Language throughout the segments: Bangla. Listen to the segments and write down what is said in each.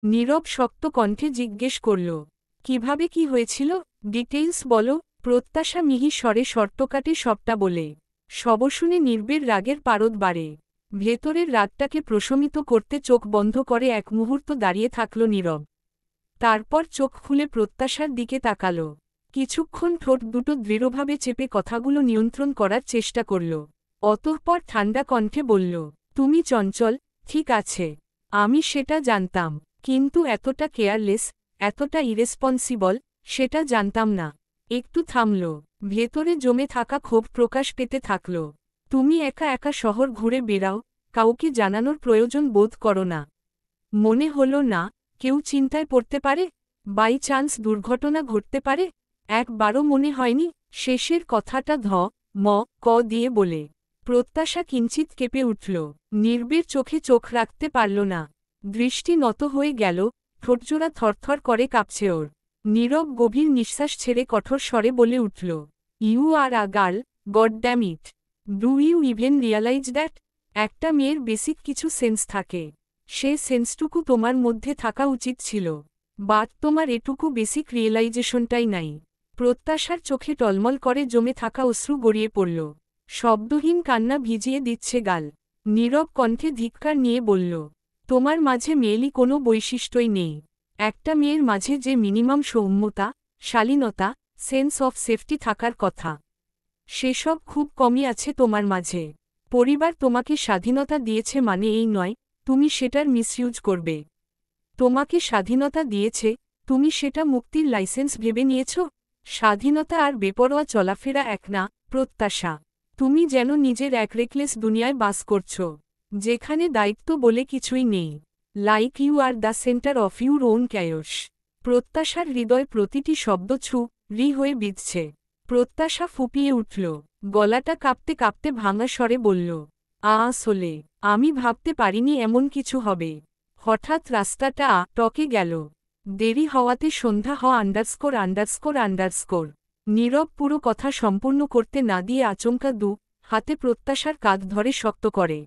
নীরব শক্ত কণ্ঠে জিজ্ঞেস করল, কিভাবে কি হয়েছিল, ডিটেইলস বলো। প্রত্যাশা মিহি স্বরে শর্ত কাটে সবটা বলে। সব শুনে নির্বের রাগের পারদ বাড়ে। ভেতরের রাতটাকে প্রশমিত করতে চোখ বন্ধ করে এক মুহূর্ত দাঁড়িয়ে থাকল নীরব। তারপর চোখ খুলে প্রত্যাশার দিকে তাকাল। কিছুক্ষণ ঠোঁট দুটো দৃঢ়ভাবে চেপে কথাগুলো নিয়ন্ত্রণ করার চেষ্টা করল। অতঃপর ঠান্ডা কণ্ঠে বলল, তুমি চঞ্চল, ঠিক আছে। আমি সেটা জানতাম, কিন্তু এতটা কেয়ারলেস, এতটা ইরেসপন্সিবল, সেটা জানতাম না। একটু থামল। ভেতরে জমে থাকা ক্ষোভ প্রকাশ পেতে থাকল। তুমি একা একা শহর ঘুরে বেড়াও, কাউকে জানানোর প্রয়োজন বোধ করো না। মনে হল না কেউ চিন্তায় পড়তে পারে, বাই চান্স দুর্ঘটনা ঘটতে পারে। একবারও মনে হয়নি। শেষের কথাটা ম ক দিয়ে বলে প্রত্যাশা কিঞ্চিত কেঁপে উঠল। নির্বের চোখে চোখ রাখতে পারল না। দৃষ্টি নত হয়ে গেল, ঠোঁটজোড়া থরথর করে কাঁপছে ওর। নীরব গভীর নিঃশ্বাস ছেড়ে কঠোর স্বরে বলে উঠল, you are a girl, god damn it. Do you even realize that? একটা মেয়ের বেসিক কিছু সেন্স থাকে, সে সেন্সটুকু তোমার মধ্যে থাকা উচিত ছিল। বাট তোমার এটুকু বেসিক রিয়েলাইজেশনটাই নাই। প্রত্যাশার চোখে টলমল করে জমে থাকা অশ্রু গড়িয়ে পড়ল। শব্দহীন কান্না ভিজিয়ে দিচ্ছে গাল। নীরব কণ্ঠে ধিক্কার নিয়ে বলল, তোমার মাঝে মেয়েলি কোনো বৈশিষ্ট্যই নেই। একটা মেয়ের মাঝে যে মিনিমাম সৌম্যতা, শালীনতা, সেন্স অফ সেফটি থাকার কথা, সেসব খুব কমই আছে তোমার মাঝে। পরিবার তোমাকে স্বাধীনতা দিয়েছে মানে এই নয় তুমি সেটার মিসইউজ করবে। তোমাকে স্বাধীনতা দিয়েছে, তুমি সেটা মুক্তির লাইসেন্স ভেবে নিয়েছ। স্বাধীনতা আর বেপরোয়া চলাফেরা এক না, প্রত্যাশা। তুমি যেন নিজের এক রেকলেস দুনিয়ায় বাস করছ, যেখানে দায়িত্ব বলে কিছুই নেই। Like you are the centre of your own chaos. প্রত্যাশার হৃদয় প্রতিটি শব্দ রি হয়ে বিঁধছে। প্রত্যাশা ফুপিয়ে উঠল, গলাটা কাঁপতে কাঁপতে ভাঙা স্বরে বলল, আসলে আমি ভাবতে পারিনি এমন কিছু হবে। হঠাৎ রাস্তাটা টকে গেল। দেরি হওয়াতে সন্ধ্যা ____। নীরব পুরো কথা সম্পূর্ণ করতে না দিয়ে আচমকা হাতে প্রত্যাশার কাঁধ ধরে শক্ত করে।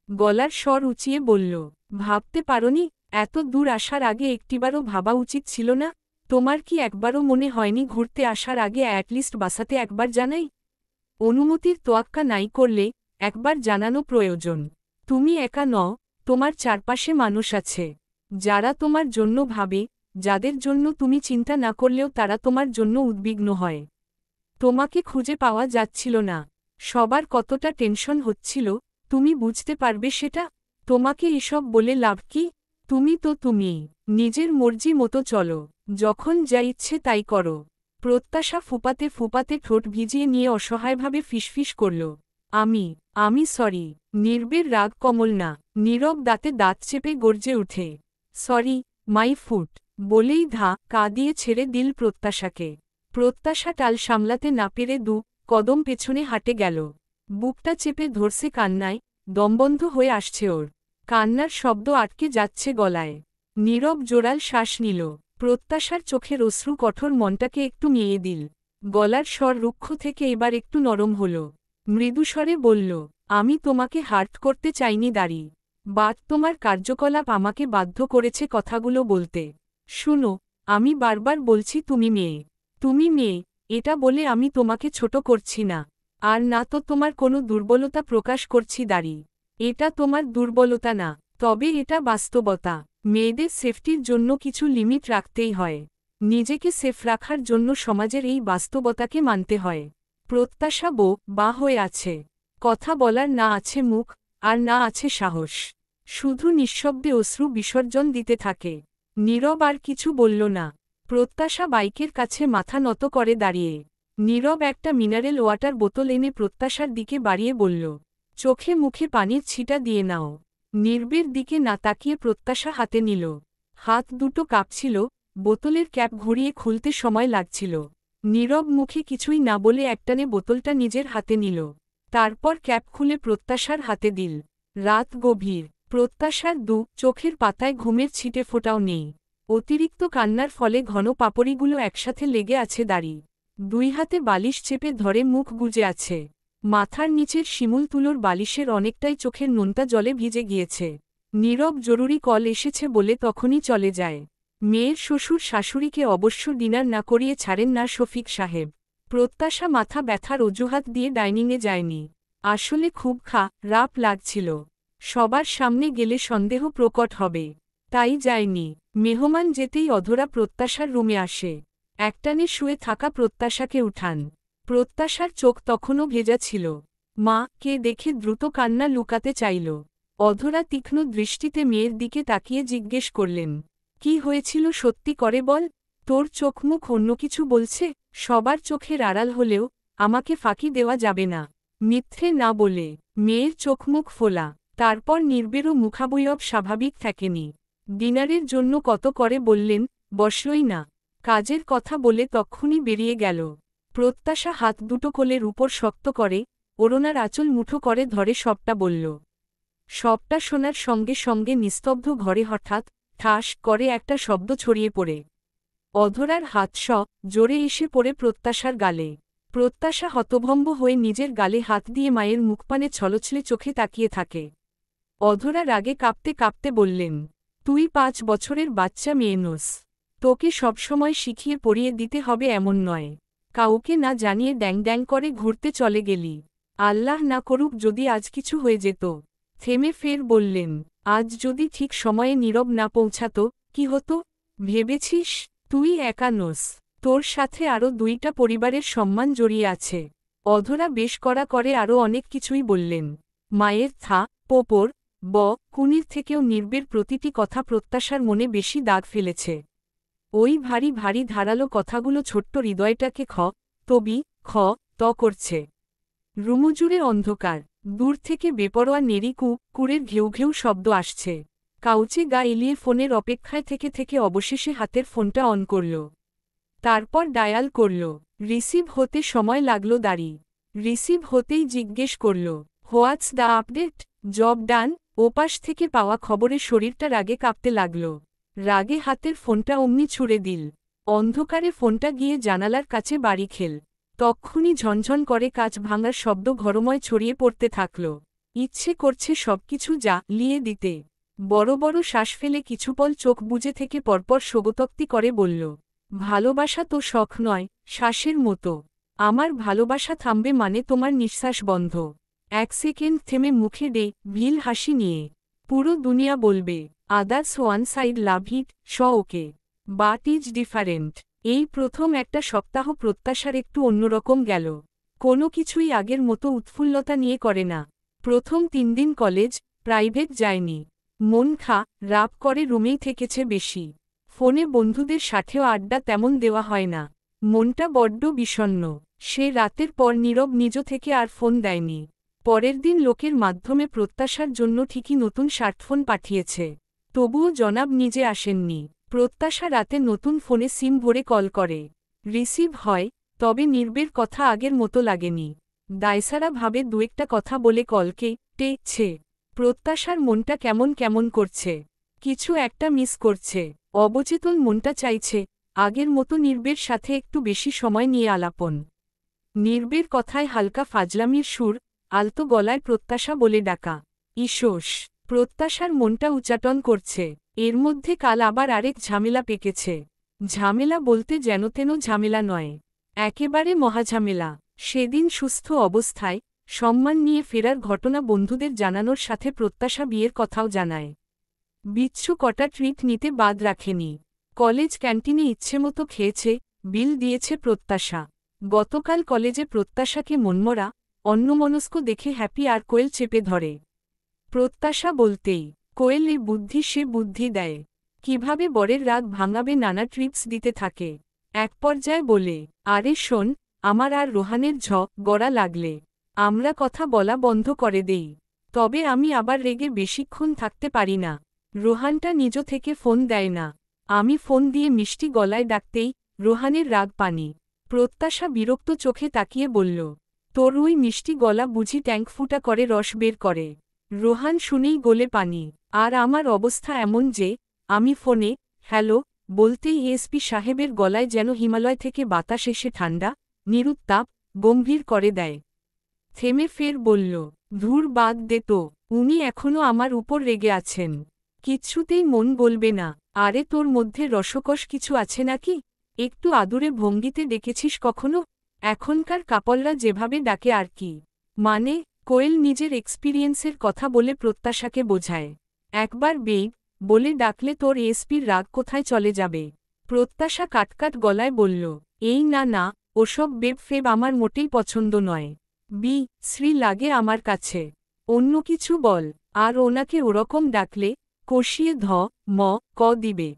গলার স্বর উঁচিয়ে বলল, ভাবতে পারোনি? এত দূর আসার আগে একটিবারও ভাবা উচিত ছিল না? তোমার কি একবারও মনে হয়নি ঘুরতে আসার আগে অ্যাটলিস্ট বাসাতে একবার জানাই? অনুমতির তোয়াক্কা নাই করলে একবার জানানো প্রয়োজন। তুমি একা নও, তোমার চারপাশে মানুষ আছে, যারা তোমার জন্য ভাবে, যাদের জন্য তুমি চিন্তা না করলেও তারা তোমার জন্য উদ্বিগ্ন হয়। তোমাকে খুঁজে পাওয়া যাচ্ছিল না, সবার কতটা টেনশন হচ্ছিল, তুমি বুঝতে পারবে সেটা? তোমাকে এসব বলে লাভ কি? তুমি তো তুমি, নিজের মর্জি মতো চলো, যখন যা ইচ্ছে তাই করো। প্রত্যাশা ফুপাতে ফুপাতে ঠোঁট ভিজিয়ে নিয়ে অসহায়ভাবে ফিসফিস করল, আমি সরি। নির্বের রাগ কমল না, নীরব দাঁতে দাঁত চেপে গর্জে উঠে, সরি, মাই ফুট, বলেই কা দিয়ে ছেড়ে দিল প্রত্যাশাকে। প্রত্যাশা টাল সামলাতে না পেরে কদম পেছনে হাঁটে গেল। বুকটা চেপে ধরছে কান্নায়, দমবন্ধ হয়ে আসছে ওর। কান্নার শব্দ আটকে যাচ্ছে গলায়। নীরব জোরাল শ্বাস নিল। প্রত্যাশার চোখের অশ্রু কঠোর মনটাকে একটু মিয়ে দিল। গলার স্বর রুক্ষ থেকে এবার একটু নরম হল। মৃদুস্বরে বলল, আমি তোমাকে হার্ট করতে চাইনি দাঁড়ি, বাট তোমার কার্যকলাপ আমাকে বাধ্য করেছে কথাগুলো বলতে। শুনো, আমি বারবার বলছি তুমি মেয়ে, তুমি মেয়ে, এটা বলে আমি তোমাকে ছোট করছি না, আর না তো তোমার কোনো দুর্বলতা প্রকাশ করছি দাঁড়ি। এটা তোমার দুর্বলতা না, তবে এটা বাস্তবতা। মেয়েদের সেফটির জন্য কিছু লিমিট রাখতেই হয়। নিজেকে সেফ রাখার জন্য সমাজের এই বাস্তবতাকে মানতে হয়। প্রত্যাশা বা হয়ে আছে। কথা বলার না আছে মুখ, আর না আছে সাহস। শুধু নিঃশব্দে অশ্রু বিসর্জন দিতে থাকে। নীরব আর কিছু বলল না। প্রত্যাশা বাইকের কাছে মাথা নত করে দাঁড়িয়ে। নীরব একটা মিনারেল ওয়াটার বোতল এনে প্রত্যাশার দিকে বাড়িয়ে বলল, চোখে মুখে পানির ছিটা দিয়ে নাও। নির্বের দিকে না তাকিয়ে প্রত্যাশা হাতে নিল। হাত দুটো কাঁপছিল, বোতলের ক্যাপ ঘুরিয়ে খুলতে সময় লাগছিল। নীরব মুখে কিছুই না বলে একটানে বোতলটা নিজের হাতে নিল। তারপর ক্যাপ খুলে প্রত্যাশার হাতে দিল। রাত গভীর। প্রত্যাশার চোখের পাতায় ঘুমের ছিটে ফোটাও নেই। অতিরিক্ত কান্নার ফলে ঘন পাপড়িগুলো একসাথে লেগে আছে দাড়ি। দুই হাতে বালিশ চেপে ধরে মুখ গুজে আছে। মাথার নিচের শিমুল তুলোর বালিশের অনেকটাই চোখের নোনতা জলে ভিজে গিয়েছে। নীরব জরুরি কল এসেছে বলে তখনই চলে যায়। মেয়ের শ্বশুর শাশুড়িকে অবশ্য ডিনার না করিয়ে ছাড়েন না শফিক সাহেব। প্রত্যাশা মাথা ব্যথার অজুহাত দিয়ে ডাইনিংয়ে যায়নি। আসলে খুব রাপ লাগছিল। সবার সামনে গেলে সন্দেহ প্রকট হবে, তাই যায়নি। মেহমান যেতেই অধরা প্রত্যাশার রুমে আসে। একটানে শুয়ে থাকা প্রত্যাশাকে উঠান। প্রত্যাশার চোখ তখনও ভেজা ছিল। মা কে দেখে দ্রুত কান্না লুকাতে চাইল। অধরা তীক্ষ্ণ দৃষ্টিতে মেয়ের দিকে তাকিয়ে জিজ্ঞেস করলেন, কি হয়েছিল সত্যি করে বল। তোর চোখমুখ অন্য কিছু বলছে। সবার চোখের আড়াল হলেও আমাকে ফাঁকি দেওয়া যাবে না। মিথ্যে না বলে। মেয়ের চোখমুখ ফোলা। তারপর নির্বেরও মুখাবয়ব স্বাভাবিক থাকেনি। ডিনারের জন্য কত করে বললেন, বসলই না। কাজের কথা বলে তক্ষুনি বেরিয়ে গেল। প্রত্যাশা হাত দুটো কোলের উপর শক্ত করে ওড়নার আঁচল মুঠো করে ধরে সবটা বলল। সবটা শোনার সঙ্গে সঙ্গে নিস্তব্ধ ঘরে হঠাৎ ঠাস করে একটা শব্দ ছড়িয়ে পড়ে। অধরার হাত জোরে এসে পড়ে প্রত্যাশার গালে। প্রত্যাশা হতভম্ব হয়ে নিজের গালে হাত দিয়ে মায়ের মুখপানে ছলছলে চোখে তাকিয়ে থাকে। অধরা রাগে কাঁপতে কাঁপতে বললেন, তুই 5 বছরের বাচ্চা মেয়ে নোস। তোকে সবসময় শিখিয়ে পড়িয়ে দিতে হবে এমন নয়। কাউকে না জানিয়ে ড্যাং ড্যাং করে ঘুরতে চলে গেলি। আল্লাহ না করুক যদি আজ কিছু হয়ে যেত। থেমে ফের বললেন, আজ যদি ঠিক সময়ে নীরব না পৌঁছাত, কি হতো ভেবেছিস। তুই একা নোস, তোর সাথে আরও 2টা পরিবারের সম্মান জড়িয়ে আছে। অধরা বেশ কড়া করে আরও অনেক কিছুই বললেন। মায়ের পোপর কুনির থেকেও নির্বের প্রতিটি কথা প্রত্যাশার মনে বেশি দাগ ফেলেছে। ওই ভারী ভারী ধারালো কথাগুলো ছোট্ট হৃদয়টাকে করছে। রুমুজুড়ে অন্ধকার। দূর থেকে বেপরোয়া নেড়ি কুকুরের ঘেউ ঘেউ শব্দ আসছে। কাউচে গা এলিয়ে ফোনের অপেক্ষায় থেকে থেকে অবশেষে হাতের ফোনটা অন করল। তারপর ডায়াল করল। রিসিভ হতে সময় লাগল দাঁড়ি। রিসিভ হতেই জিজ্ঞেস করল, হোয়াটস দ্য আপডেট, জব ডান। ওপাশ থেকে পাওয়া খবরে শরীরটা রাগে কাঁপতে লাগল। রাগে হাতের ফোনটা অমনি ছুঁড়ে দিল। অন্ধকারে ফোনটা গিয়ে জানালার কাছে বাড়ি খেল। তক্ষুনি ঝনঝন করে কাঁচ ভাঙার শব্দ ঘরময় ছড়িয়ে পড়তে থাকল। ইচ্ছে করছে সবকিছু জ্বালিয়ে দিতে। বড় বড় শ্বাস ফেলে কিছুপল চোখ বুজে থেকে পরপর শোকতক্তি করে বলল, ভালোবাসা তো শখ নয়, শ্বাসের মতো। আমার ভালোবাসা থামবে মানে তোমার নিঃশ্বাস বন্ধ। 1 সেকেন্ড থেমে মুখে ভিল হাসি নিয়ে পুরো দুনিয়া বলবে, others one side love it okay, but is different. এই প্রথম একটা সপ্তাহ প্রত্যাশার একটু অন্যরকম গেল। কোনো কিছুই আগের মতো উৎফুল্লতা নিয়ে করে না। প্রথম 3 দিন কলেজ, প্রাইভেট যায়নি। মন রাপ করে রুমেই থেকেছে বেশি। ফোনে বন্ধুদের সাথেও আড্ডা তেমন দেওয়া হয় না। মনটা বড্ড বিষণ্ণ। সে রাতের পর নীরব নিজ থেকে আর ফোন দেয়নি। পরের দিন লোকের মাধ্যমে প্রত্যাশার জন্য ঠিকই নতুন স্মার্টফোন পাঠিয়েছে। তবুও জনাব নিজে আসেননি। প্রত্যাশা রাতে নতুন ফোনে সিম ভরে কল করে। রিসিভ হয়, তবে নির্বের কথা আগের মতো লাগেনি। দায়সারা ভাবে 2একটা কথা বলে কলকে টেকছে। প্রত্যাশার মনটা কেমন কেমন করছে। কিছু একটা মিস করছে। অবচেতন মনটা চাইছে আগের মতো নির্বের সাথে একটু বেশি সময় নিয়ে আলাপন। নির্বের কথায় হালকা ফাজলামির সুর, আলতো গলায় প্রত্যাশা বলে ডাকা। ঈশোস। প্রত্যাশার মনটা উচাটন করছে। এর মধ্যে কাল আবার আরেক ঝামেলা পেকেছে। ঝামেলা বলতে যেনতেন ঝামেলা নয়, একেবারে মহাঝামেলা। সেদিন সুস্থ অবস্থায় সম্মান নিয়ে ফেরার ঘটনা বন্ধুদের জানানোর সাথে প্রত্যাশা বিয়ের কথাও জানায়। বিচ্ছু কটা ট্রিট নিতে বাদ রাখেনি। কলেজ ক্যান্টিনে ইচ্ছেমতো খেয়েছে, বিল দিয়েছে প্রত্যাশা। গতকাল কলেজে প্রত্যাশাকে মনমরা অন্যমনস্ক দেখে হ্যাপি আর কোয়েল চেপে ধরে। প্রত্যাশা বলতেই কোয়েল এ বুদ্ধি সে বুদ্ধি দেয়। কিভাবে বরের রাগ ভাঙাবে নানা ট্রিপস দিতে থাকে। এক পর্যায়ে বলে, আরে শোন, আমার আর রোহানের গড়া লাগলে আমরা কথা বলা বন্ধ করে দেই। তবে আমি আবার রেগে বেশিক্ষণ থাকতে পারি না। রোহানটা নিজ থেকে ফোন দেয় না। আমি ফোন দিয়ে মিষ্টি গলায় ডাকতেই রোহানের রাগ পানি। প্রত্যাশা বিরক্ত চোখে তাকিয়ে বলল, তোর ওই মিষ্টি গলা বুঝি ট্যাঙ্ক ফুটা করে রস বের করে। রোহান শুনেই গলে পানি। আর আমার অবস্থা এমন যে আমি ফোনে হ্যালো বলতেই এসপি সাহেবের গলায় যেন হিমালয় থেকে বাতাস এসে ঠান্ডা নিরুত্তাপ গম্ভীর করে দেয়। থেমে ফের বলল, ধুর বাদ দে তো, উনি এখনও আমার উপর রেগে আছেন। কিচ্ছুতেই মন বলবে না। আরে তোর মধ্যে রসকস কিছু আছে নাকি? একটু আদুরে ভঙ্গিতে ডেকেছিস কখনো? এখনকার কাপলরা যেভাবে ডাকে আর কি। মানে, কোয়েল নিজের এক্সপিরিয়েন্সের কথা বলে প্রত্যাশাকে বোঝায়। একবার বেইব বলে ডাকলে তোর এসপির রাগ কোথায় চলে যাবে? প্রত্যাশা কাটকাট গলায় বলল, এই না না, ওসব বেব ফেব আমার মোটেই পছন্দ নয়। শ্রী লাগে আমার কাছে। অন্য কিছু বল। আর ওনাকে ওরকম ডাকলে কষিয়ে ম ক দিবে।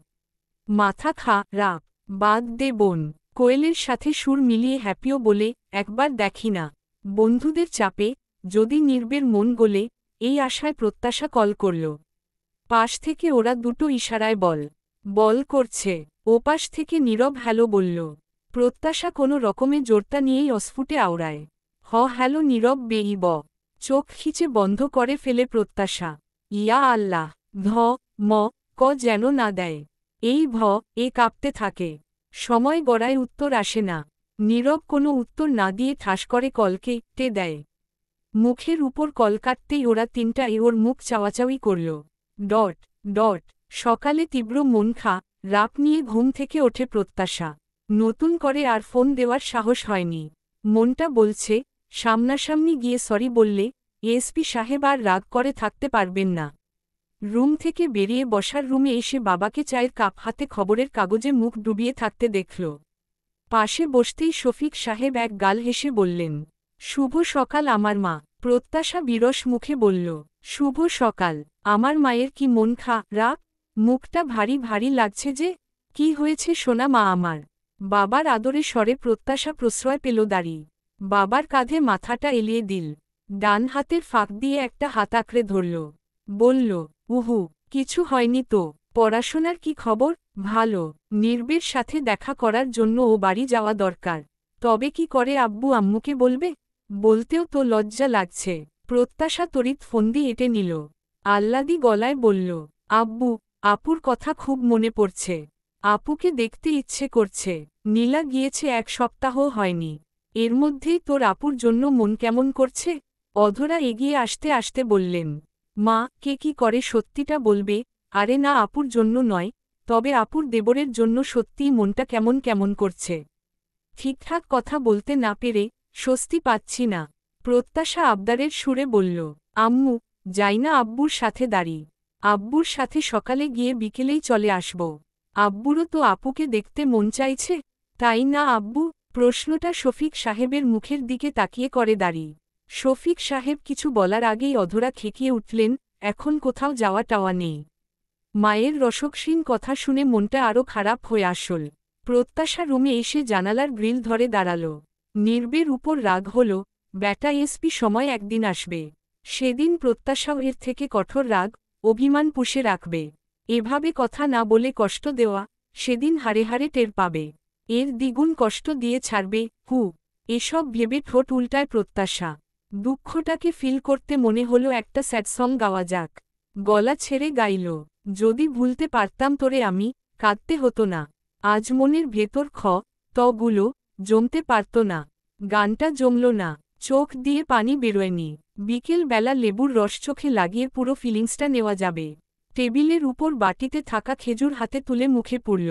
মাথা খা রাপ। বাদ দে বোন। কোয়েলের সাথে সুর মিলিয়ে হ্যাপিও বলে, একবার দেখি না। বন্ধুদের চাপে যদি নির্বের মন গলে, এই আশায় প্রত্যাশা কল করল। পাশ থেকে ওরা দুটো ইশারায় বল করছে। ওপাশ থেকে নীরব হ্যালো বলল। প্রত্যাশা কোনো রকমে জোরটা নিয়েই অস্ফুটে আওড়ায়। হ্যালো নীরব বেইব। চোখ খিচে বন্ধ করে ফেলে প্রত্যাশা। ইয়া আল্লাহ। ম ক যেন না দেয়। এই এ কাঁপতে থাকে। সময় গড়ায় উত্তর আসে না। নীরব কোনো উত্তর না দিয়ে ঠাস করে কলকে টে দেয়। মুখের উপর কল কাটতেই ওরা তিনটা ওর মুখ চাওয়াচাওয়ি করল। সকালে তীব্র মনখা রাপ নিয়ে ঘুম থেকে ওঠে প্রত্যাশা। নতুন করে আর ফোন দেওয়ার সাহস হয়নি। মনটা বলছে, সামনাসামনি গিয়ে সরি বললে এসপি সাহেব আর রাগ করে থাকতে পারবেন না। রুম থেকে বেরিয়ে বসার রুমে এসে বাবাকে চায়ের কাপ হাতে খবরের কাগজে মুখ ডুবিয়ে থাকতে দেখল। পাশে বসতেই শফিক সাহেব এক গাল হেসে বললেন, শুভ সকাল আমার মা। প্রত্যাশা বিরস মুখে বলল, শুভ সকাল। আমার মায়ের কি মন খারাপ? মুখটা ভারী ভারী লাগছে যে। কি হয়েছে সোনা মা আমার? বাবার আদরে স্বরে প্রত্যাশা প্রশ্রয় পেল দাঁড়ি। বাবার কাঁধে মাথাটা এলিয়ে দিল। ডান হাতের ফাঁক দিয়ে একটা হাত আঁকড়ে ধরল। বলল, উহু, কিছু হয়নি তো। পড়াশোনার কি খবর? ভালো। নির্বের সাথে দেখা করার জন্য ও বাড়ি যাওয়া দরকার। তবে কি করে আব্বু আম্মুকে বলবে? বলতেও তো লজ্জা লাগছে। প্রত্যাশা তড়িৎ ফন্দি এঁটে নিল। আহ্লাদি গলায় বলল, আব্বু, আপুর কথা খুব মনে পড়ছে। আপুকে দেখতে ইচ্ছে করছে। নীলা গিয়েছে 1 সপ্তাহ হয়নি। এর মধ্যেই তোর আপুর জন্য মন কেমন করছে? অধরা এগিয়ে আসতে আসতে বললেন, মা, কে কি করে সত্যিটা বলবে? আরে না, আপুর জন্য নয়, তবে আপুর দেবরের জন্য সত্যিই মনটা কেমন কেমন করছে। ঠিকঠাক কথা বলতে না পেরে স্বস্তি পাচ্ছি না। প্রত্যাশা আবদারের সুরে বলল, আম্মু, যাই না আব্বুর সাথে দাঁড়ি। আব্বুর সাথে সকালে গিয়ে বিকেলেই চলে আসব। আব্বুরও তো আপুকে দেখতে মন চাইছে, তাই না আব্বু? প্রশ্নটা শফিক সাহেবের মুখের দিকে তাকিয়ে করে দাঁড়ি। শফিক সাহেব কিছু বলার আগেই অধরা খেকিয়ে উঠলেন, এখন কোথাও যাওয়া টাওয়া নেই। মায়ের রসক্ষীণ কথা শুনে মনটা আরও খারাপ হয়ে আসল। প্রত্যাশা রুমে এসে জানালার গ্রিল ধরে দাঁড়াল। নির্বের উপর রাগ হল, ব্যাটা এসপি সময় একদিন আসবে। সেদিন প্রত্যাশাও এর থেকে কঠোর রাগ, অভিমান পুষে রাখবে। এভাবে কথা না বলে কষ্ট দেওয়া, সেদিন হারে হারে টের পাবে। এর দ্বিগুণ কষ্ট দিয়ে ছাড়বে। এসব ভেবে ঠোঁট উল্টায় প্রত্যাশা। দুঃখটাকে ফিল করতে মনে হলো একটা স্যাড সং গাওয়া যাক। গলা ছেড়ে গাইল, যদি ভুলতে পারতাম তোরে আমি, কাঁদতে হতো না। আজ মনের ভেতর তগুলো জমতে পারত না। গানটা জমল না। চোখ দিয়ে পানি বেরোয়নি। বিকেল বেলা লেবুর রস চোখে লাগিয়ে পুরো ফিলিংসটা নেওয়া যাবে। টেবিলের উপর বাটিতে থাকা খেজুর হাতে তুলে মুখে পুরল।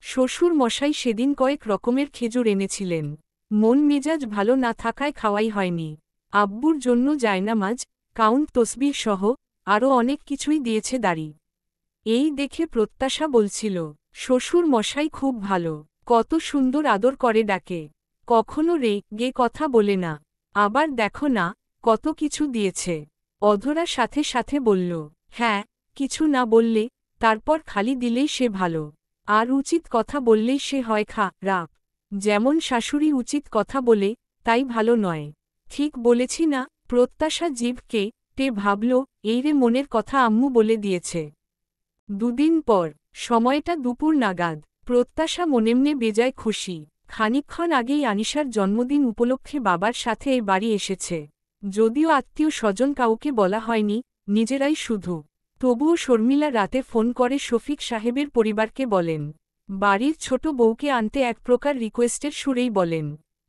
শ্বশুর মশাই সেদিন কয়েক রকমের খেজুর এনেছিলেন। মন মেজাজ ভালো না থাকায় খাওয়াই হয়নি। আব্বুর জন্য জায়নামাজ, কাউন্ট তসবিহ সহ আরও অনেক কিছুই দিয়েছে দাঁড়ি। এই দেখে প্রত্যাশা বলছিল, শ্বশুর মশাই খুব ভালো, কত সুন্দর আদর করে ডাকে, কখনো গে কথা বলে না। আবার দেখো না, কত কিছু দিয়েছে। অধরা সাথে সাথে বলল, হ্যাঁ, কিছু না বললে, তারপর খালি দিলেই সে ভালো। আর উচিত কথা বললেই সে হয় খারাপ। যেমন শাশুড়ি উচিত কথা বলে, তাই ভালো নয়। ঠিক বলেছি না? প্রত্যাশা জিভকে ভাবল, এই রে মনের কথা আম্মু বলে দিয়েছে। দুদিন পর, সময়টা দুপুর নাগাদ। প্রত্যাশা মনেমনে বেজায় খুশি। খানিকক্ষণ আগেই আনিশার জন্মদিন উপলক্ষে বাবার সাথে এই বাড়ি এসেছে। যদিও আত্মীয় স্বজন কাউকে বলা হয়নি, নিজেরাই শুধু। তবুও শর্মিলা রাতে ফোন করে শফিক সাহেবের পরিবারকে বলেন। বাড়ির ছোট বউকে আনতে এক প্রকার রিকোয়েস্টের সুরেই বলেন।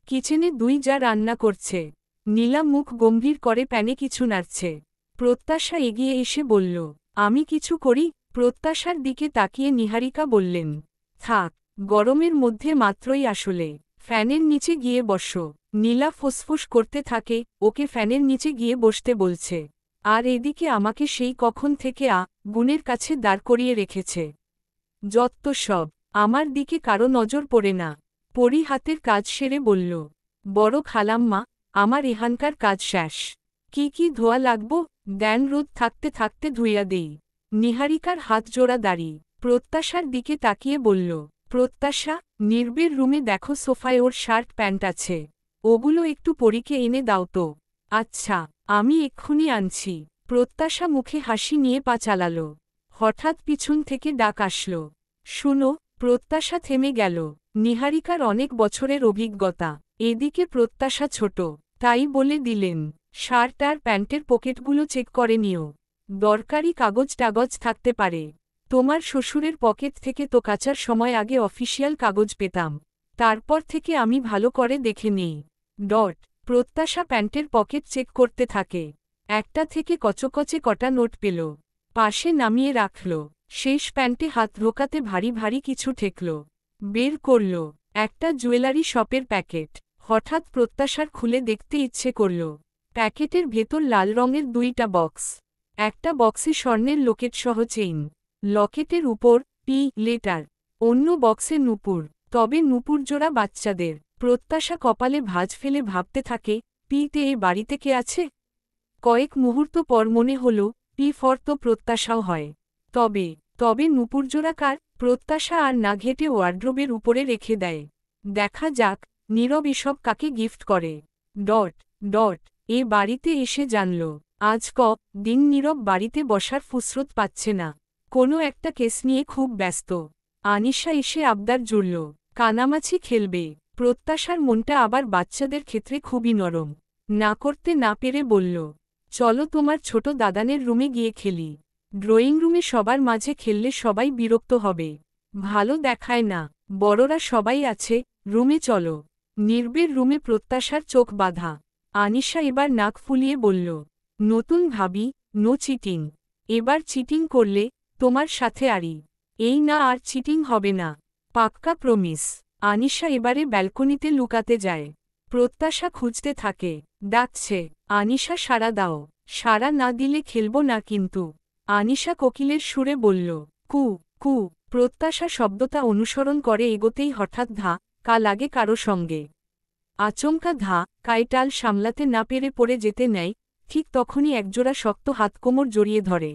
কিচেনে 2 যা রান্না করছে। নীলা মুখ গম্ভীর করে প্যানে কিছু নাড়ছে। প্রত্যাশা এগিয়ে এসে বলল, আমি কিছু করি? প্রত্যাশার দিকে তাকিয়ে নিহারিকা বললেন, থাক, গরমের মধ্যে মাত্রই আসলে ফ্যানের নিচে গিয়ে বসো। নীলা ফোঁসফোঁস করতে থাকে, ওকে ফ্যানের নিচে গিয়ে বসতে বলছে। আর এদিকে আমাকে সেই কখন থেকে গুণের কাছে দাঁড় করিয়ে রেখেছে। যত্ত সব, আমার দিকে কারো নজর পড়ে না। পরি হাতের কাজ সেরে বলল, বড় খালাম্মা, আমার এখানকার কাজ শেষ। কি ধোয়া লাগব? দেন, রোদ থাকতে থাকতে ধুইয়া দেই। নিহারিকার হাত জোড়া দাঁড়ি প্রত্যাশার দিকে তাকিয়ে বলল, প্রত্যাশা, নির্বের রুমে দেখো সোফায় ওর শার্ট প্যান্ট আছে, ওগুলো একটু পরীকে এনে দাও তো। আচ্ছা, আমি এক্ষুনি আনছি। প্রত্যাশা মুখে হাসি নিয়ে পা চালাল। হঠাৎ পিছন থেকে ডাক আসল, শুনো। প্রত্যাশা থেমে গেল। নিহারিকার অনেক বছরের অভিজ্ঞতা। এদিকে প্রত্যাশা ছোট, তাই বলে দিলেন, শার্ট আর প্যান্টের পকেটগুলো চেক করে নিও। দরকারি কাগজ টাগজ থাকতে পারে। তোমার শ্বশুরের পকেট থেকে তো কাচার সময় আগে অফিসিয়াল কাগজ পেতাম, তারপর থেকে আমি ভালো করে দেখে নেই। প্রত্যাশা প্যান্টের পকেট চেক করতে থাকে। একটা থেকে কচকচে কটা নোট পেল, পাশে নামিয়ে রাখল। শেষ প্যান্টে হাত ঢোকাতে ভারী ভারী কিছু ঠেকল। বের করল একটা জুয়েলারি শপের প্যাকেট। হঠাৎ প্রত্যাশার খুলে দেখতে ইচ্ছে করল। প্যাকেটের ভেতর লাল রঙের দুইটা বক্স। একটা বক্সে স্বর্ণের লকেটসহ চেইন, লকেটের উপর পি লেটার, অন্য বক্সে নূপুর। তবে নূপুর জোড়া বাচ্চাদের। প্রত্যাশা কপালে ভাঁজ ফেলে ভাবতে থাকে, পিতে এ বাড়িতে কে আছে? কয়েক মুহূর্ত পর মনে হল, পি ফর তো প্রত্যাশাও হয়। তবে নূপুরজোড়া কার? প্রত্যাশা আর না ঘেটে ওয়ার্ড্রোবের উপরে রেখে দেয়। দেখা যাক নীরব এসব কাকে গিফট করে। এ বাড়িতে এসে জানল, আজ দিন নীরব বাড়িতে বসার ফুসরত পাচ্ছে না। কোনো একটা কেস নিয়ে খুব ব্যস্ত। আনিশা এসে আবদার জুড়ল, কানামাছি খেলবে। প্রত্যাশার মনটা আবার বাচ্চাদের ক্ষেত্রে খুবই নরম। না করতে না পেরে বলল, চলো তোমার ছোট দাদানের রুমে গিয়ে খেলি। ড্রয়িং রুমে সবার মাঝে খেললে সবাই বিরক্ত হবে, ভালো দেখায় না। বড়রা সবাই আছে, রুমে চলো। নির্বের রুমে প্রত্যাশার চোখ বাঁধা। আনিশা এবার নাক ফুলিয়ে বলল, নতুন ভাবি, নো চিটিং। এবার চিটিং করলে তোমার সাথে আরি। এই না, আর চিটিং হবে না, পাক্কা প্রমিস। আনিশা এবারে ব্যালকনিতে লুকাতে যায়। প্রত্যাশা খুঁজতে থাকে, ডাকছে, আনিশা সাড়া দাও। সাড়া না দিলে খেলব না কিন্তু। আনিশা কোকিলের সুরে বলল, কু কু। প্রত্যাশা শব্দটা অনুসরণ করে এগোতেই হঠাৎ কা লাগে কারো সঙ্গে। আচমকা কাইটাল সামলাতে না পেরে পড়ে যেতে নেয়। ঠিক তখনই একজোড়া শক্ত হাত কোমর জড়িয়ে ধরে।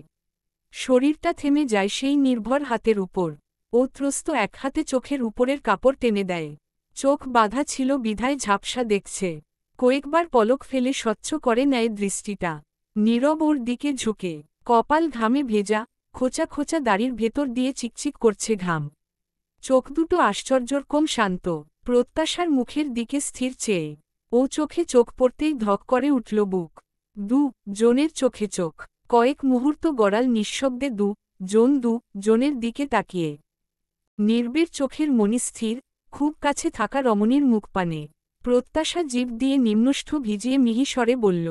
শরীরটা থেমে যায় সেই নির্ভর হাতের উপর। ও ত্রস্ত এক হাতে চোখের উপরের কাপড় টেনে দেয়। চোখ বাঁধা ছিল বিধায় ঝাপসা দেখছে। কয়েকবার পলক ফেলে স্বচ্ছ করে নেয় দৃষ্টিটা। নীরব ওর দিকে ঝুঁকে, কপাল ঘামে ভেজা, খোঁচা খোঁচা দাড়ির ভেতর দিয়ে চিকচিক করছে ঘাম। চোখ দুটো আশ্চর্যরকম শান্ত। প্রত্যাশার মুখের দিকে স্থির চেয়ে। ও চোখে চোখ পড়তেই ধক করে উঠল বুক। জনের চোখে চোখ। কয়েক মুহূর্ত গড়াল নিঃশব্দে জনের দিকে তাকিয়ে। নির্বের চোখের মনি স্থির, খুব কাছে থাকা রমণীর মুখপানে। প্রত্যাশা জিভ দিয়ে নিম্নষ্ঠ ভিজিয়ে মিহি স্বরে বলল,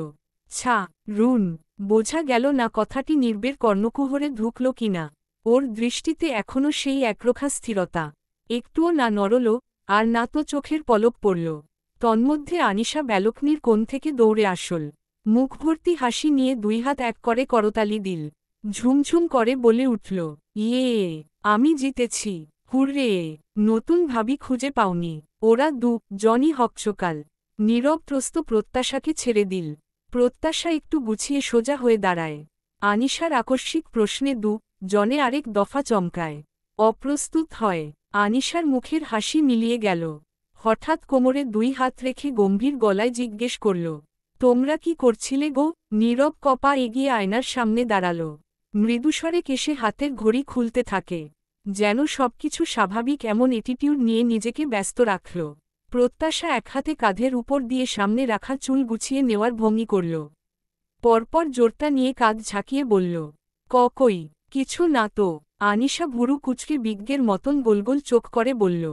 রুন। বোঝা গেল না কথাটি নির্বের কর্ণকুহরে ঢুকল কিনা। ওর দৃষ্টিতে এখনও সেই একরোখা স্থিরতা। একটুও না নড়ল, আর না তো চোখের পলক পড়ল। তন্মধ্যে আনিশা ব্যালকনির কোণ থেকে দৌড়ে আসল। মুখভর্তি হাসি নিয়ে দুই হাত এক করে করতালি দিল। ঝুমঝুম করে বলে উঠল, ইয়ে, আমি জিতেছি, হুররে। নতুন ভাবি খুঁজে পাওনি? ওরা জনই হকচকাল। নীরব ত্রস্ত প্রত্যাশাকে ছেড়ে দিল। প্রত্যাশা একটু গুছিয়ে সোজা হয়ে দাঁড়ায়। আনিশার আকস্মিক প্রশ্নে জনে আরেক দফা চমকায়। অপ্রস্তুত হয়। আনিশার মুখের হাসি মিলিয়ে গেল। হঠাৎ কোমরে দুই হাত রেখে গম্ভীর গলায় জিজ্ঞেস করল, তোমরা কি করছিলে গো? নীরব কপা এগিয়ে আয়নার সামনে দাঁড়াল। মৃদুস্বরে কেশে হাতের ঘড়ি খুলতে থাকে, যেন সবকিছু স্বাভাবিক এমন অ্যাটিটিউড নিয়ে নিজেকে ব্যস্ত রাখল। প্রত্যাশা এক হাতে কাঁধের উপর দিয়ে সামনে রাখা চুল গুছিয়ে নেওয়ার ভঙ্গি করল। পরপর জোরটা নিয়ে কাঁধ ঝাঁকিয়ে বলল, কই কিছু না তো। আনিশা ভুরু কুচকে বিজ্ঞের মতন গোলগোল চোখ করে বলল,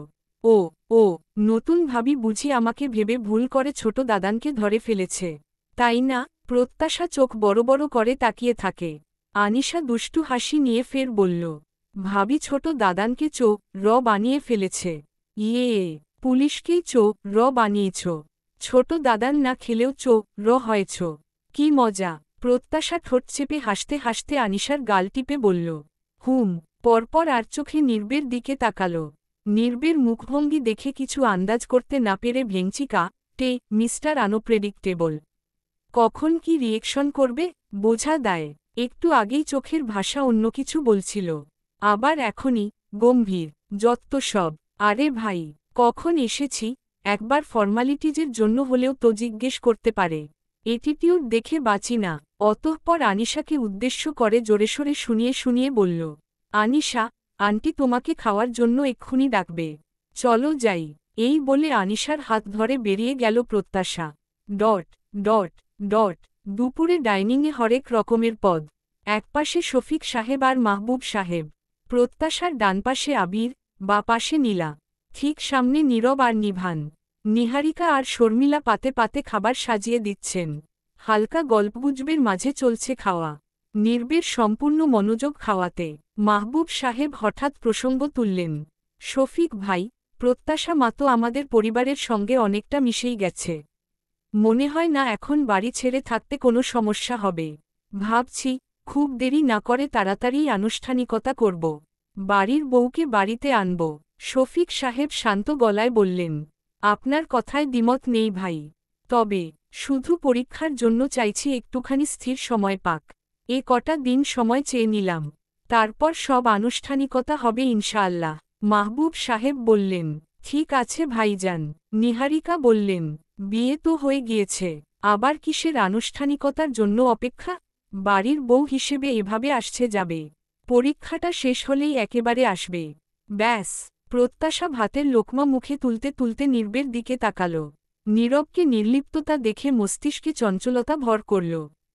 ও নতুন ভাবি বুঝি আমাকে ভেবে ভুল করে ছোট দাদানকে ধরে ফেলেছে, তাই না? প্রত্যাশা চোখ বড় বড় করে তাকিয়ে থাকে। আনিশা দুষ্টু হাসি নিয়ে ফের বলল, ভাবি ছোট দাদানকে র বানিয়ে ফেলেছে। ইয়ে, পুলিশকেই র বানিয়েছ। ছোট দাদান না খেলেও র হয়েছ। কি মজা। প্রত্যাশা ঠোঁট চেপে হাসতে হাসতে আনিশার গাল টিপে বলল, পরপর আর চোখে নির্বের দিকে তাকাল। নির্বের মুখভঙ্গি দেখে কিছু আন্দাজ করতে না পেরে ভেংচিকা মিস্টার আনপ্রেডিক্টেবল। কখন কি রিয়েকশন করবে বোঝা দায়। একটু আগেই চোখের ভাষা অন্য কিছু বলছিল, আবার এখনই গম্ভীর। যত্ত সব। আরে ভাই, কখন এসেছি, একবার ফর্মালিটিজের জন্য হলেও তো জিজ্ঞেস করতে পারে। এটিটিউড দেখে বাঁচি না। অতঃপর আনিশাকে উদ্দেশ্য করে জোরেশোরে শুনিয়ে শুনিয়ে বলল, আনিশা, আন্টি তোমাকে খাওয়ার জন্য এক্ষুনি ডাকবে। চলো যাই। এই বলে আনিশার হাত ধরে বেরিয়ে গেল প্রত্যাশা। ডট ডট ডট দুপুরে ডাইনিংয়ে হরেক রকমের পদ। একপাশে শফিক সাহেব আর মাহবুব সাহেব। প্রত্যাশার ডানপাশে আবির, বা পাশে নীলা। ঠিক সামনে নীরব আর নিভান। নিহারিকা আর শর্মিলা পাতে পাতে খাবার সাজিয়ে দিচ্ছেন। হালকা গল্পগুজবের মাঝে চলছে খাওয়া। নির্বের সম্পূর্ণ মনোযোগ খাওয়াতে। মাহবুব সাহেব হঠাৎ প্রসঙ্গ তুললেন, শফিক ভাই, প্রত্যাশা মা তো আমাদের পরিবারের সঙ্গে অনেকটা মিশেই গেছে। মনে হয় না এখন বাড়ি ছেড়ে থাকতে কোনো সমস্যা হবে। ভাবছি, খুব দেরি না করে তাড়াতাড়ি আনুষ্ঠানিকতা করব। বাড়ির বউকে বাড়িতে আনব। শফিক সাহেব শান্ত গলায় বললেন, আপনার কথায় দ্বিমত নেই ভাই। তবে শুধু পরীক্ষার জন্য চাইছি একটুখানি স্থির সময় পাক। এ কটা দিন সময় চেয়ে নিলাম, তারপর সব আনুষ্ঠানিকতা হবে ইনশাআল্লাহ। মাহবুব সাহেব বললেন, ঠিক আছে ভাইজান। নিহারিকা বললেন, বিয়ে তো হয়ে গিয়েছে, আবার কিসের আনুষ্ঠানিকতার জন্য অপেক্ষা? বাড়ির বউ হিসেবে এভাবে আসছে যাবে, পরীক্ষাটা শেষ হলেই একেবারে আসবে। ব্যাস। প্রত্যাশা ভাতের লোকমা মুখে তুলতে তুলতে নির্বের দিকে তাকাল। নীরবকে নির্লিপ্ততা দেখে মস্তিষ্কে চঞ্চলতা ভর করল।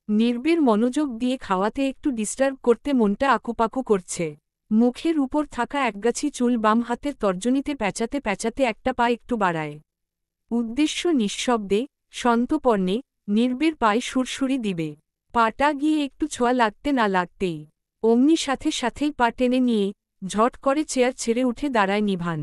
নির্বের মনোযোগ দিয়ে খাওয়াতে একটু ডিস্টার্ব করতে মনটা আকুপাকু করছে। মুখের উপর থাকা একগাছি চুল বাম হাতের তর্জনীতে প্যাঁচাতে প্যাঁচাতে একটা পা একটু বাড়ায়। উদ্দেশ্য নিঃশব্দে, সন্তপর্ণে, নির্বের পায়ে সুরসুরি দিবে। পাটা গিয়ে একটু ছোঁয়া লাগতে না লাগতেই অমনি সাথে সাথেই পা টেনে নিয়ে ঝট করে চেয়ার ছেড়ে উঠে দাঁড়ায় নিভান।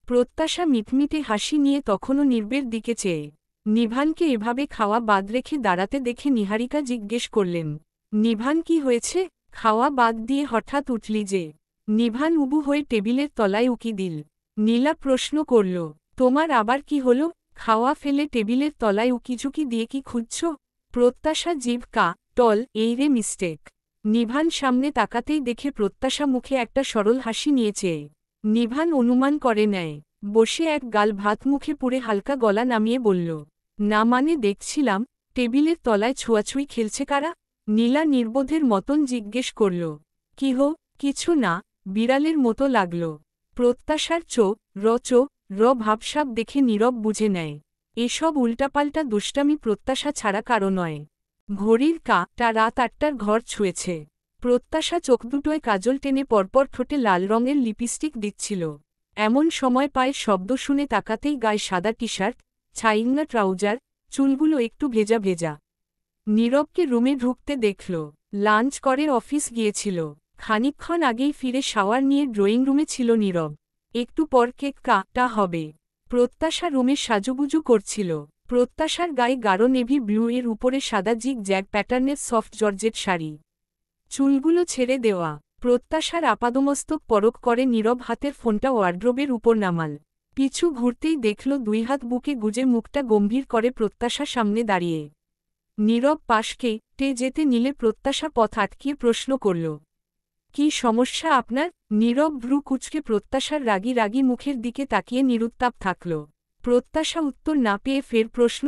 প্রত্যাশা মিটমিটে হাসি নিয়ে তখনও নির্বের দিকে চেয়ে। নিভানকে এভাবে খাওয়া বাদ রেখে দাঁড়াতে দেখে নিহারিকা জিজ্ঞেস করলেন, নিভান কি হয়েছে, খাওয়া বাদ দিয়ে হঠাৎ উঠলি যে? নিভান উবু হয়ে টেবিলের তলায় উকি দিল। নীলা প্রশ্ন করল, তোমার আবার কি হলো? খাওয়া ফেলে টেবিলের তলায় উকিঝুঁকি দিয়ে কি খুঁজছ? প্রত্যাশা জিভ টল এই রে মিস্টেক। নিভান সামনে তাকাতেই দেখে প্রত্যাশা মুখে একটা সরল হাসি নিয়েছে। নিভান অনুমান করে নেয়, বসে এক গাল ভাত মুখে পুরে হালকা গলা নামিয়ে বলল, না মানে দেখছিলাম, টেবিলের তলায় ছোঁয়াছুঁই খেলছে কারা? নীলা নির্বোধের মতন জিজ্ঞেস করল, কি হো, কিছু না, বিড়ালের মতো লাগল। প্রত্যাশার র ভাবসাব দেখে নীরব বুঝে নেয়, এসব উল্টাপাল্টা দুষ্টামি প্রত্যাশা ছাড়া কারো নয়। ঘড়ির টা রাত ৮টার ঘর ছুঁয়েছে। প্রত্যাশা চোখ দুটোয় কাজল টেনে পরপর ঠোঁটে লাল রঙের লিপস্টিক দিচ্ছিল। এমন সময় পায়ের শব্দ শুনে তাকাতেই গায়ে সাদা টি শার্ট, ছাইংনা ট্রাউজার, চুলগুলো একটু ভেজা ভেজা। নীরবকে রুমে ঢুকতে দেখল। লাঞ্চ করে অফিস গিয়েছিল। খানিকক্ষণ আগেই ফিরে শাওয়ার নিয়ে ড্রয়িং রুমে ছিল নীরব। একটু পর কেক কাটা হবে। প্রত্যাশা রুমে সাজুগুজু করছিল। প্রত্যাশার গায়ে গাঢ় নেভি ব্লু এর উপরে সাদা জিগ জ্যাগ প্যাটার্নের সফট জর্জেট শাড়ি। চুলগুলো ছেড়ে দেওয়া। প্রত্যাশার আপাদমস্তক পরক করে নীরব হাতের ফোনটা ওয়ার্ড্রোবের উপর নামাল। পিছু ঘুরতেই দেখল দুই হাত বুকে গুজে মুখটা গম্ভীর করে প্রত্যাশা সামনে দাঁড়িয়ে। নীরব পাশকে যেতে নিলে প্রত্যাশা পথ আটকিয়ে প্রশ্ন করল, কি সমস্যা আপনার? নীরব ভ্রু কুঁচকে প্রত্যাশার রাগী রাগী মুখের দিকে তাকিয়ে নিরুত্তাপ থাকল। প্রত্যাশা উত্তর না পেয়ে ফের প্রশ্ন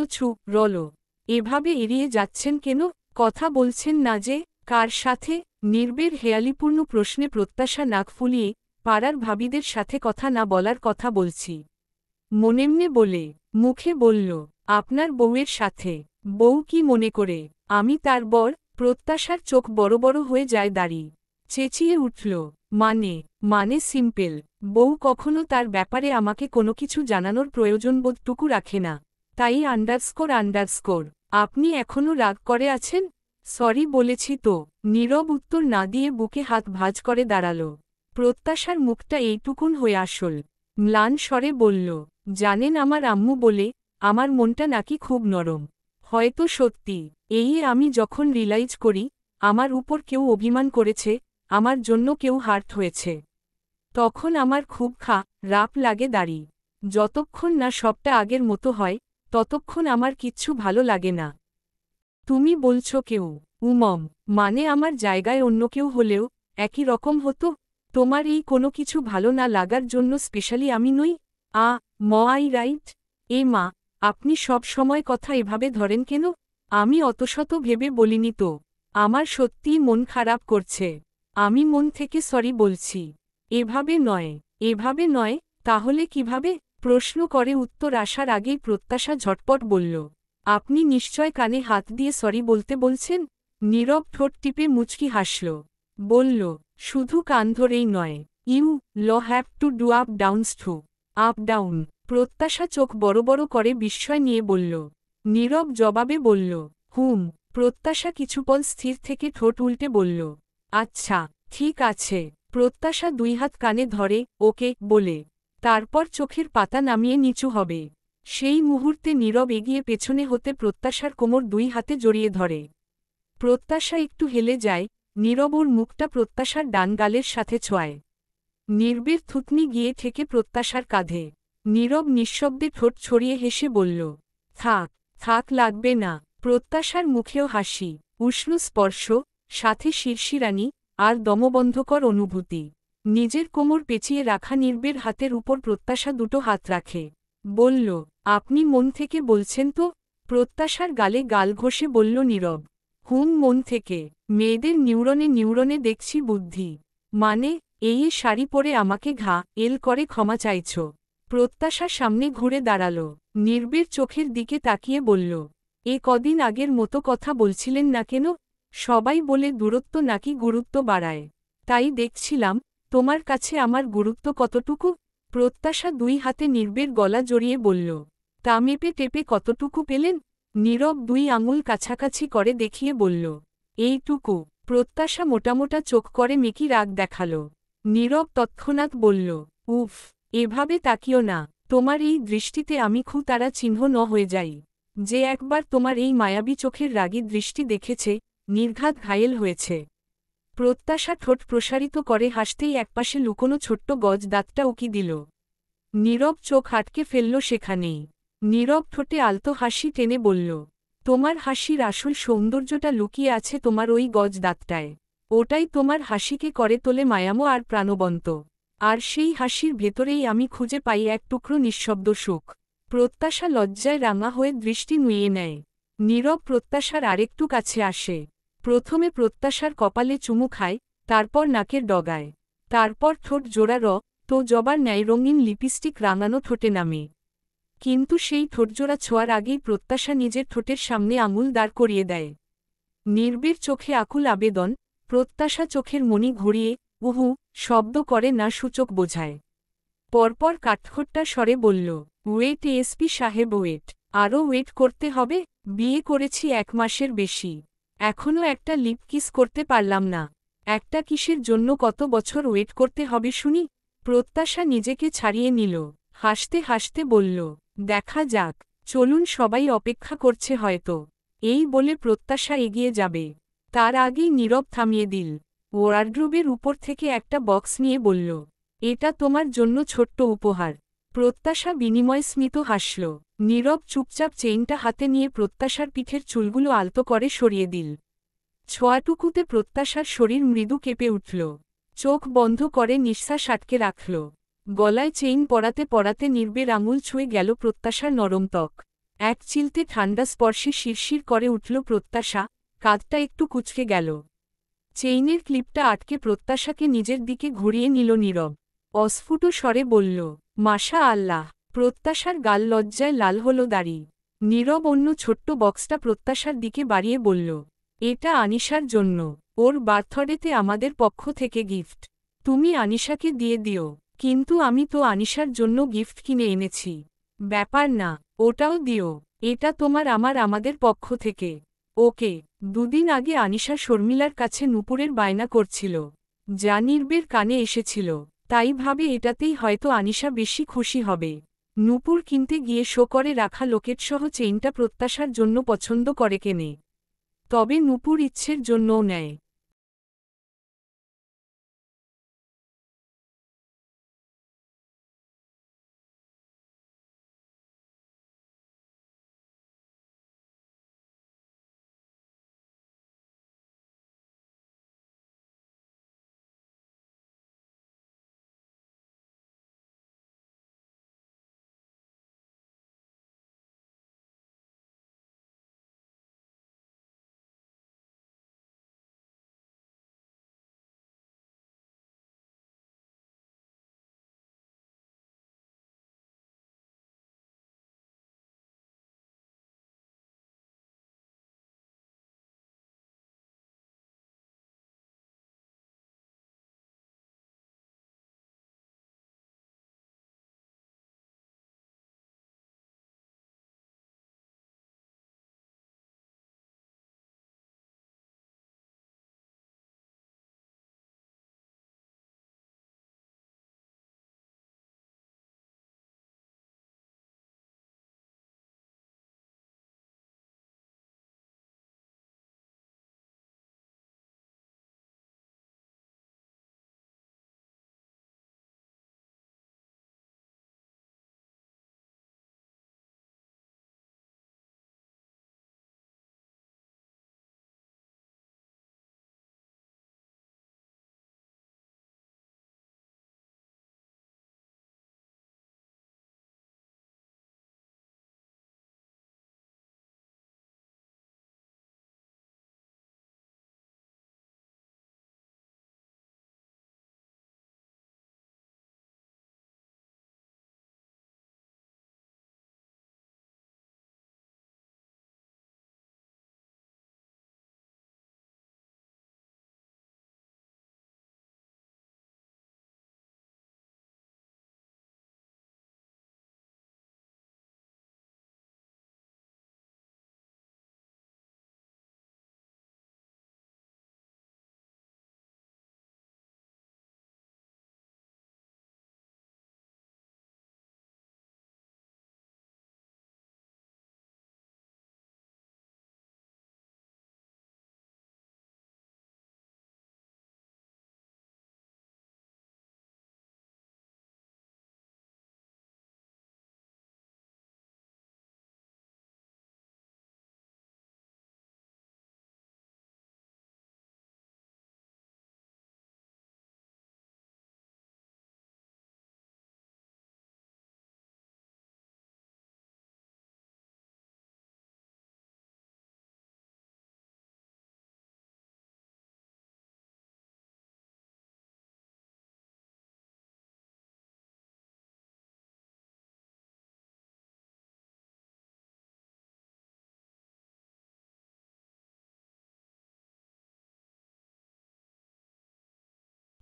রল, এভাবে এড়িয়ে যাচ্ছেন কেন? কথা বলছেন না যে? কার সাথে? নির্বের হেয়ালিপূর্ণ প্রশ্নে প্রত্যাশা নাক ফুলিয়ে, পাড়ার ভাবিদের সাথে কথা না বলার কথা বলছি। মনেমনে বলে মুখে বলল, আপনার বউয়ের সাথে। বউ কি মনে করে আমি তার বর? প্রত্যাশার চোখ বড় বড় হয়ে যায় দাঁড়ি। চেঁচিয়ে উঠল, মানে সিম্পল, বউ কখনো তার ব্যাপারে আমাকে কোনো কিছু জানানোর প্রয়োজনবোধটুকু রাখে না, তাই আন্ডারস্কোর। আপনি এখনও রাগ করে আছেন? সরি বলেছি তো। নীরব উত্তর না দিয়ে বুকে হাত ভাঁজ করে দাঁড়াল। প্রত্যাশার মুখটা এইটুকুন হয়ে আসল। ম্লান স্বরে বলল, জানেন আমার আম্মু বলে, আমার মনটা নাকি খুব নরম। হয়তো সত্যি। এই আমি যখন রিলাইজ করি, আমার উপর কেউ অভিমান করেছে, আমার জন্য কেউ হার্ট হয়েছে, তখন আমার খুব রাপ লাগে দাঁড়ি। যতক্ষণ না সবটা আগের মতো হয়, ততক্ষণ আমার কিচ্ছু ভালো লাগে না। তুমি বলছো কেউ? মানে আমার জায়গায় অন্য কেউ হলেও একই রকম হতো? তোমার এই কোনো কিছু ভালো না লাগার জন্য স্পেশালি আমি নই? I right? মা, আপনি সব সময় কথা এভাবে ধরেন কেন? আমি অতশত ভেবে বলিনি তো। আমার সত্যিই মন খারাপ করছে। আমি মন থেকে সরি বলছি। এভাবে নয়, তাহলে কিভাবে? প্রশ্ন করে উত্তর আসার আগেই প্রত্যাশা ঝটপট বলল, আপনি নিশ্চয় কানে হাত দিয়ে সরি বলতে বলছেন? নীরব ঠোঁট টিপে মুচকি হাসল। বলল, শুধু কান ধরেই নয়, have to do up downs too. Up down? প্রত্যাশা চোখ বড় বড় করে বিস্ময় নিয়ে বলল। নীরব জবাবে বলল, প্রত্যাশা কিছুপল স্থির থেকে ঠোঁট উল্টে বলল, আচ্ছা, ঠিক আছে। প্রত্যাশা দুই হাত কানে ধরে, ওকে বলে তারপর চোখের পাতা নামিয়ে নিচু হবে। সেই মুহূর্তে নীরব এগিয়ে পেছনে হতে প্রত্যাশার কোমর দুই হাতে জড়িয়ে ধরে। প্রত্যাশা একটু হেলে যায়, নীরব ওর মুখটা প্রত্যাশার ডান গালের সাথে ছোঁয়। নির্বের থুতনি গিয়ে ঠেকে প্রত্যাশার কাঁধে। নীরব নিঃশব্দে ঠোঁট ছড়িয়ে হেসে বলল, থাক লাগবে না। প্রত্যাশার মুখেও হাসি, উষ্ণ স্পর্শ, সাথে শিরশিরানি, আর দমবন্ধকর অনুভূতি। নিজের কোমর পেঁচিয়ে রাখা নির্বের হাতের উপর প্রত্যাশা দুটো হাত রাখে। বলল, আপনি মন থেকে বলছেন তো? প্রত্যাশার গালে গাল ঘষে বলল নীরব, মন থেকে। মেয়েদের নিউরনে নিউরনে দেখছি বুদ্ধি। মানে, এই শাড়ি পরে আমাকে এল করে ক্ষমা চাইছ? প্রত্যাশা সামনে ঘুরে দাঁড়াল। নির্বের চোখের দিকে তাকিয়ে বলল, কদিন আগের মতো কথা বলছিলেন না কেন? সবাই বলে দূরত্ব নাকি গুরুত্ব বাড়ায়। তাই দেখছিলাম, তোমার কাছে আমার গুরুত্ব কতটুকু? প্রত্যাশা দুই হাতে নির্বের গলা জড়িয়ে বলল, তা মেপে টেপে কতটুকু পেলেন? নীরব দুই আঙুল কাছাকাছি করে দেখিয়ে বলল, এইটুকু। প্রত্যাশা মোটামোটা চোখ করে মেকি রাগ দেখাল। নীরব তৎক্ষণাৎ বলল, উফ, এভাবে তাকিও না। তোমার এই দৃষ্টিতে আমি তারা চিহ্ন হয়ে যাই। যে একবার তোমার এই মায়াবী চোখের রাগী দৃষ্টি দেখেছে, নির্ঘাত ঘায়েল হয়েছে। প্রত্যাশা ঠোঁট প্রসারিত করে হাসতেই একপাশে লুকোনো ছোট্ট গজ দাঁতটা উকি দিল। নীরব চোখ আটকে ফেলল সেখানেই। নীরব ঠোঁটে আলতো হাসি টেনে বলল, তোমার হাসির আসল সৌন্দর্যটা লুকিয়ে আছে তোমার ওই গজ দাঁতটায়। ওটাই তোমার হাসিকে করে তোলে মায়ামো আর প্রাণবন্ত। আর সেই হাসির ভেতরেই আমি খুঁজে পাই এক টুকরো নিঃশব্দ সুখ। প্রত্যাশা লজ্জায় রাঙা হয়ে দৃষ্টি নুইয়ে নেয়। নীরব প্রত্যাশার আরেকটু কাছে আসে। প্রথমে প্রত্যাশার কপালে চুমু খায়, তারপর নাকের ডগায়, তারপর ঠোঁট জোড়া তো জবার ন্যায় রঙিন লিপস্টিক রাঙানো ঠোঁটে নামে। কিন্তু সেই ঠোঁটজোড়া ছোঁয়ার আগেই প্রত্যাশা নিজের ঠোঁটের সামনে আঙুল দাঁড় করিয়ে দেয়। নির্বের চোখে আকুল আবেদন, প্রত্যাশা চোখের মণি ঘুরিয়ে শব্দ করে না সূচক বোঝায়। পরপর কাঠখোট্টা স্বরে বলল, ওয়েট এসপি সাহেব ওয়েট। আরও ওয়েট করতে হবে? বিয়ে করেছি 1 মাসের বেশি, এখনও একটা লিপ কিস করতে পারলাম না। একটা কিসের জন্য কত বছর ওয়েট করতে হবে শুনি? প্রত্যাশা নিজেকে ছাড়িয়ে নিল, হাসতে হাসতে বলল, দেখা যাক, চলুন, সবাই অপেক্ষা করছে হয়তো। এই বলে প্রত্যাশা এগিয়ে যাবে, তার আগেই নীরব থামিয়ে দিল। ওয়ার্ড্রোবের উপর থেকে একটা বক্স নিয়ে বলল, এটা তোমার জন্য ছোট্ট উপহার। প্রত্যাশা বিনিময় স্মিত হাসল। নীরব চুপচাপ চেইনটা হাতে নিয়ে প্রত্যাশার পিঠের চুলগুলো আলতো করে সরিয়ে দিল। ছোঁয়াটুকুতে প্রত্যাশার শরীর মৃদু কেঁপে উঠল। চোখ বন্ধ করে নিঃশ্বাস আটকে রাখল। গলায় চেইন পরাতে পরাতে নির্বের আঙুল ছুঁয়ে গেল প্রত্যাশার নরম ত্বক। এক চিলতে ঠান্ডা স্পর্শে শিরশির করে উঠল প্রত্যাশা, কাঁধটা একটু কুঁচকে গেল। চেইনের ক্লিপটা আটকে প্রত্যাশাকে নিজের দিকে ঘুরিয়ে নিল নীরব। অস্ফুট স্বরে বলল, মাশা আল্লাহ। প্রত্যাশার গাল লজ্জায় লাল হল দাড়ি। নীরব অন্য ছোট্ট বক্সটা প্রত্যাশার দিকে বাড়িয়ে বলল, এটা আনিশার জন্য, ওর বার্থডেতে আমাদের পক্ষ থেকে গিফট। তুমি আনিশাকে দিয়ে দিও। কিন্তু আমি তো আনিশার জন্য গিফট কিনে এনেছি। ব্যাপার না, ওটাও দিও। এটা তোমার আমাদের পক্ষ থেকে। ওকে। দুদিন আগে আনিশা শর্মিলার কাছে নূপুরের বায়না করছিল, যা নির্বের কানে এসেছিল, তাই ভাবে এটাতেই হয়তো আনিশা বেশি খুশি হবে। নূপুর কিনতে গিয়ে শো করে রাখা লোকেটসহ চেইনটা প্রত্যাশার জন্য পছন্দ করে কেনে। তবে নূপুর ইচ্ছের জন্যও নেয়।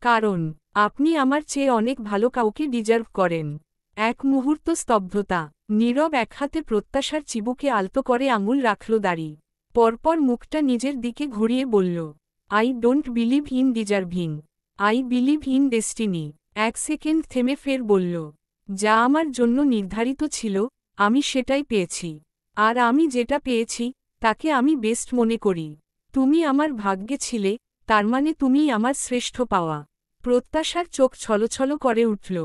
কারণ আপনি আমার চেয়ে অনেক ভালো কাউকে ডিজার্ভ করেন। এক মুহূর্ত স্তব্ধতা। নীরব এক হাতে প্রত্যাশার চিবুকে আলতো করে আঙুল রাখল দাড়ি। পরপর মুখটা নিজের দিকে ঘুরিয়ে বলল, I don't believe in deserving, I believe in destiny. এক সেকেন্ড থেমে ফের বলল, যা আমার জন্য নির্ধারিত ছিল, আমি সেটাই পেয়েছি। আর আমি যেটা পেয়েছি, তাকে আমি বেস্ট মনে করি। তুমি আমার ভাগ্যে ছিলে, তার মানে তুমিই আমার শ্রেষ্ঠ পাওয়া। প্রত্যাশার চোখ ছলছল করে উঠল।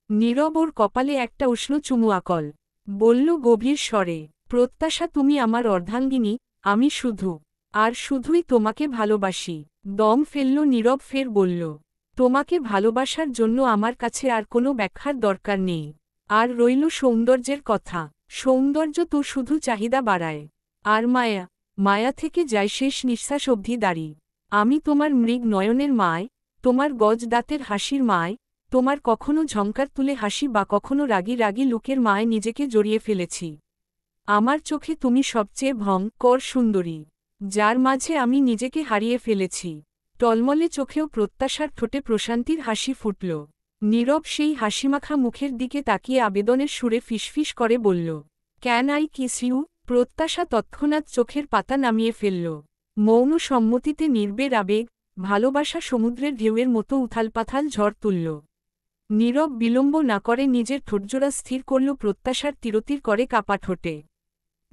নীরব ওর কপালে একটা উষ্ণ চুমু আকল। বলল গভীর স্বরে, প্রত্যাশা তুমি আমার অর্ধাঙ্গিনী, আমি শুধু আর শুধুই তোমাকে ভালোবাসি। দম ফেলল নীরব, ফের বলল, তোমাকে ভালোবাসার জন্য আমার কাছে আর কোনো ব্যাখ্যার দরকার নেই। আর রইল সৌন্দর্যের কথা। সৌন্দর্য তো শুধু চাহিদা বাড়ায়। আর মায়া, মায়া থেকে যায় শেষ নিঃশ্বাস অবধি দাঁড়ি। আমি তোমার মৃগ নয়নের মায়, তোমার গজ দাঁতের হাসির মায়, তোমার কখনো ঝংকার তুলে হাসি বা কখনো রাগী রাগী লুকের মায় নিজেকে জড়িয়ে ফেলেছি। আমার চোখে তুমি সবচেয়ে ভয়ঙ্কর সুন্দরী, যার মাঝে আমি নিজেকে হারিয়ে ফেলেছি। টলমলে চোখেও প্রত্যাশার ঠোঁটে প্রশান্তির হাসি ফুটল। নীরব সেই হাসিমাখা মুখের দিকে তাকিয়ে আবেদনের সুরে ফিসফিস করে বলল, ক্যান আই কিস ইউ? প্রত্যাশা তৎক্ষণাৎ চোখের পাতা নামিয়ে ফেলল। মৌন সম্মতিতে নির্বের আবেগ, ভালোবাসা সমুদ্রের ঢেউয়ের মতো উথালপাথাল ঝড় তুলল। নীরব বিলম্ব না করে নিজের ঠোঁটজোড়া স্থির করল প্রত্যাশার তিরতির করে কাপা ঠোঁটে।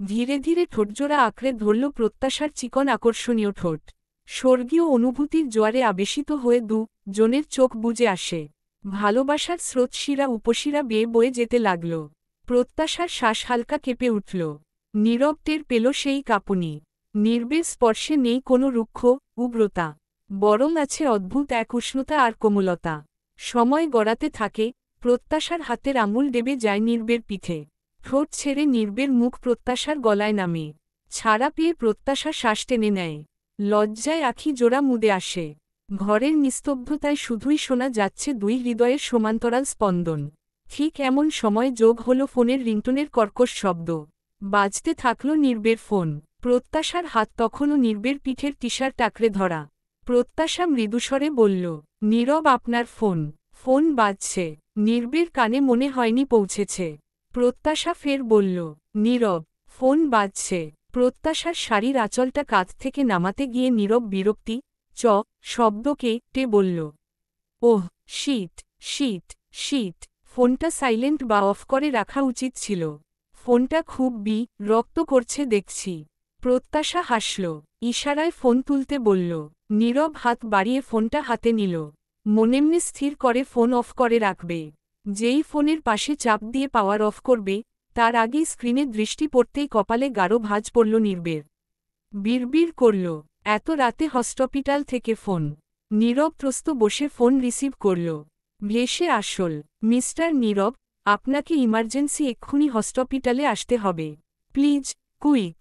ধীরে ধীরে ঠোঁটজোড়া আঁকড়ে ধরল প্রত্যাশার চিকন আকর্ষণীয় ঠোঁট। স্বর্গীয় অনুভূতির জোয়ারে আবেশিত হয়ে জনের চোখ বুজে আসে। ভালোবাসার স্রোত শিরা উপশিরা বেয়ে বয়ে যেতে লাগল। প্রত্যাশার শ্বাস হালকা কেঁপে উঠল। নীরব টের পেল সেই কাঁপুনি। নির্বের স্পর্শে নেই কোনো রুক্ষ উগ্রতা, বরং আছে অদ্ভুত এক উষ্ণতা আর কোমলতা। সময় গড়াতে থাকে, প্রত্যাশার হাতের আঙুল ডেবে যায় নির্বের পিঠে। ঠোঁট ছেড়ে নির্বের মুখ প্রত্যাশার গলায় নামে। ছাড়া পেয়ে প্রত্যাশা শ্বাস টেনে নেয়। লজ্জায় আখি জোড়া মুদে আসে। ঘরের নিস্তব্ধতায় শুধুই শোনা যাচ্ছে দুই হৃদয়ের সমান্তরাল স্পন্দন। ঠিক এমন সময় যোগ হল ফোনের রিংটোনের কর্কশ শব্দ। বাজতে থাকল নির্বের ফোন। প্রত্যাশার হাত তখনও নির্বের পিঠের টিশার্ট আঁকড়ে ধরা। প্রত্যাশা মৃদুস্বরে বলল, নীরব আপনার ফোন। ফোন বাজছে। নির্বের কানে মনে হয়নি পৌঁছেছে। প্রত্যাশা ফের বলল, নীরব ফোন বাজছে। প্রত্যাশার শাড়ির আঁচলটা কাঁধ থেকে নামাতে গিয়ে নীরব বিরক্তি শব্দকে টে বলল, ওহ শিট শিট শিট। ফোনটা সাইলেন্ট বা অফ করে রাখা উচিত ছিল। ফোনটা খুব রক্ত করছে দেখছি। প্রত্যাশা হাসল। ইশারায় ফোন তুলতে বলল। নীরব হাত বাড়িয়ে ফোনটা হাতে নিল। মনেমনে স্থির করে ফোন অফ করে রাখবে। যেই ফোনের পাশে চাপ দিয়ে পাওয়ার অফ করবে, তার আগেই স্ক্রিনে দৃষ্টি পড়তেই কপালে গাঢ় ভাঁজ পড়ল নির্বের। বিড়বিড় করল, এত রাতে হসপিটাল থেকে ফোন। নীরব ত্রস্ত বসে ফোন রিসিভ করল। ভেসে আসল, মিস্টার নীরব, আপনাকে ইমার্জেন্সি এক্ষুনি হসপিটালে আসতে হবে। Please, quick.